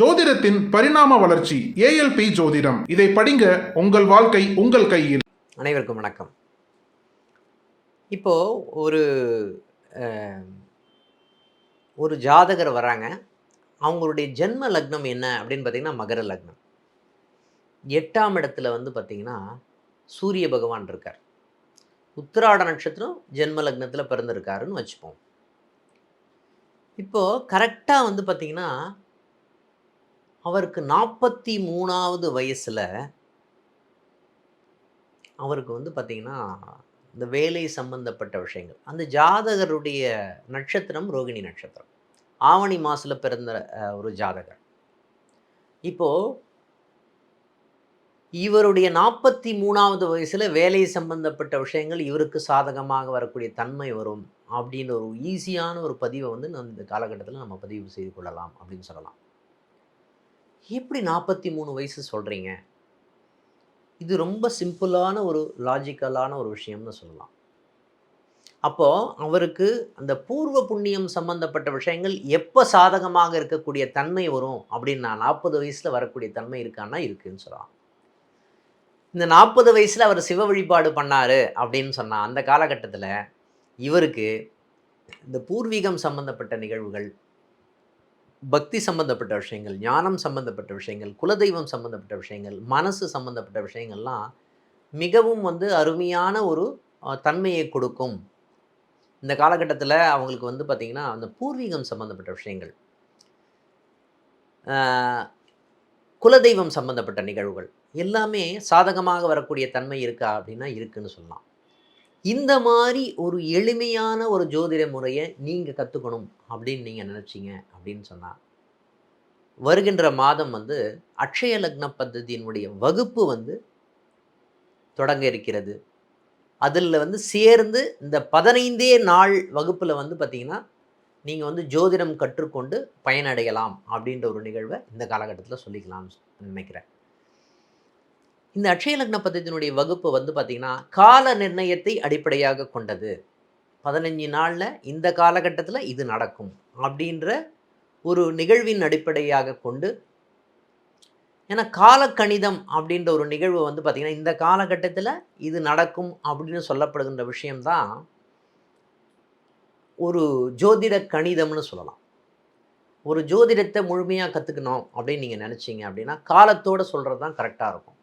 ஜோதிடத்தின் பரிணாம வளர்ச்சி ஏஎல்பி ஜோதிடம். இதை படிங்க, உங்கள் வாழ்க்கை உங்கள் கையில். அனைவருக்கும் வணக்கம். இப்போ ஒரு ஒரு ஜாதகர் வராங்க. அவங்களுடைய ஜென்ம லக்னம் என்ன அப்படின்னு பார்த்தீங்கன்னா மகர லக்னம். 8ஆம் இடத்துல வந்து பார்த்தீங்கன்னா சூரிய பகவான் இருக்கார். உத்திராட நட்சத்திரம் ஜென்ம லக்னத்தில் பிறந்திருக்காருன்னு வச்சுப்போம். இப்போ கரெக்டாக வந்து பார்த்தீங்கன்னா அவருக்கு 43வது வயசில் அவருக்கு வந்து பார்த்திங்கன்னா இந்த வேலை சம்பந்தப்பட்ட விஷயங்கள், அந்த ஜாதகருடைய நட்சத்திரம் ரோகிணி நட்சத்திரம், ஆவணி மாதத்தில் பிறந்த ஒரு ஜாதகர். இப்போது இவருடைய 43வது வயசில் வேலை சம்பந்தப்பட்ட விஷயங்கள் இவருக்கு சாதகமாக வரக்கூடிய தன்மை வரும் அப்படின்ற ஒரு ஈஸியான ஒரு பதிவை வந்து இந்த காலகட்டத்தில் நம்ம பதிவு செய்து கொள்ளலாம் அப்படின்னு சொல்லலாம். எப்படி 43 வயசு சொல்கிறீங்க? இது ரொம்ப சிம்பிளான ஒரு லாஜிக்கலான ஒரு விஷயம்னு சொல்லலாம். அப்போது அவருக்கு அந்த பூர்வ புண்ணியம் சம்பந்தப்பட்ட விஷயங்கள் எப்போ சாதகமாக இருக்கக்கூடிய தன்மை வரும் அப்படின்னா 40 வயசில் வரக்கூடிய தன்மை இருக்கான்னா இருக்குன்னு சொல்லலாம். இந்த 40 வயசில் அவர் சிவ வழிபாடு பண்ணார் அப்படின்னு சொன்னால் அந்த காலகட்டத்தில் இவருக்கு இந்த பூர்வீகம் சம்பந்தப்பட்ட நிகழ்வுகள், பக்தி சம்பந்தப்பட்ட விஷயங்கள், ஞானம் சம்பந்தப்பட்ட விஷயங்கள், குலதெய்வம் சம்பந்தப்பட்ட விஷயங்கள், மனசு சம்பந்தப்பட்ட விஷயங்கள்லாம் மிகவும் வந்து அருமையான ஒரு தன்மையை கொடுக்கும். இந்த காலகட்டத்தில் அவங்களுக்கு வந்து பார்த்திங்கன்னா அந்த பூர்வீகம் சம்பந்தப்பட்ட விஷயங்கள், குலதெய்வம் சம்பந்தப்பட்ட நிகழ்வுகள் எல்லாமே சாதகமாக வரக்கூடிய தன்மை இருக்கா அப்படின்னா இருக்குன்னு சொல்லலாம். இந்த மாதிரி ஒரு எளிமையான ஒரு ஜோதிட முறையை நீங்கள் கற்றுக்கணும் அப்படின்னு நீங்கள் நினச்சிங்க அப்படின்னு சொன்னால் வருகின்ற மாதம் வந்து அக்ஷய லக்ன பద్ధதியினுடைய வகுப்பு வந்து தொடங்க இருக்கிறது. அதில் வந்து சேர்ந்து இந்த 15 நாள் வகுப்பில் வந்து பார்த்திங்கன்னா நீங்கள் வந்து ஜோதிடம் கற்றுக்கொண்டு பயனடையலாம் அப்படின்ற ஒரு நிகழ்வை இந்த காலகட்டத்தில் சொல்லிக்கலாம்னு நினைக்கிறேன். இந்த அக்ஷய லக்ன பద్ధதியினுடைய வகுப்பு வந்து பார்த்திங்கன்னா கால நிர்ணயத்தை அடிப்படையாக கொண்டது. 15 நாளில் இந்த காலகட்டத்தில் இது நடக்கும் அப்படின்ற ஒரு நிகழ்வின் அடிப்படையாக கொண்டு, ஏன்னா காலக்கணிதம் அப்படின்ற ஒரு நிகழ்வு வந்து பார்த்திங்கன்னா இந்த காலகட்டத்தில் இது நடக்கும் அப்படின்னு சொல்லப்படுகின்ற விஷயம்தான் ஒரு ஜோதிட கணிதம்னு சொல்லலாம். ஒரு ஜோதிடத்தை முழுமையாக கற்றுக்கணும் அப்படின்னு நீங்கள் நினச்சிங்க அப்படின்னா காலத்தோடு சொல்கிறது தான் கரெக்டாக இருக்கும்.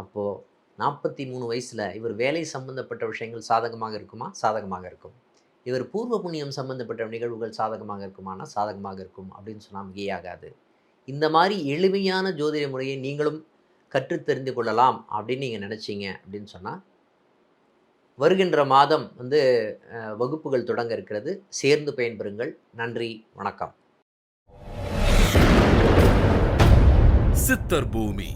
அப்போது 43 வயசில் இவர் வேலை சம்பந்தப்பட்ட விஷயங்கள் சாதகமாக இருக்குமா? சாதகமாக இருக்கும். இவர் பூர்வ புண்ணியம் சம்பந்தப்பட்ட நிகழ்வுகள் சாதகமாக இருக்குமானா சாதகமாக இருக்கும் அப்படின்னு சொன்னால் மிகையாகாது. இந்த மாதிரி எளிமையான ஜோதிட முறையை நீங்களும் கற்று தெரிந்து கொள்ளலாம் அப்படின்னு நீங்கள் நினச்சிங்க அப்படின்னு சொன்னால் வருகின்ற மாதம் வந்து வகுப்புகள் தொடங்க இருக்கிறது. சேர்ந்து பயன்பெறுங்கள். நன்றி, வணக்கம். சித்தர் பூமி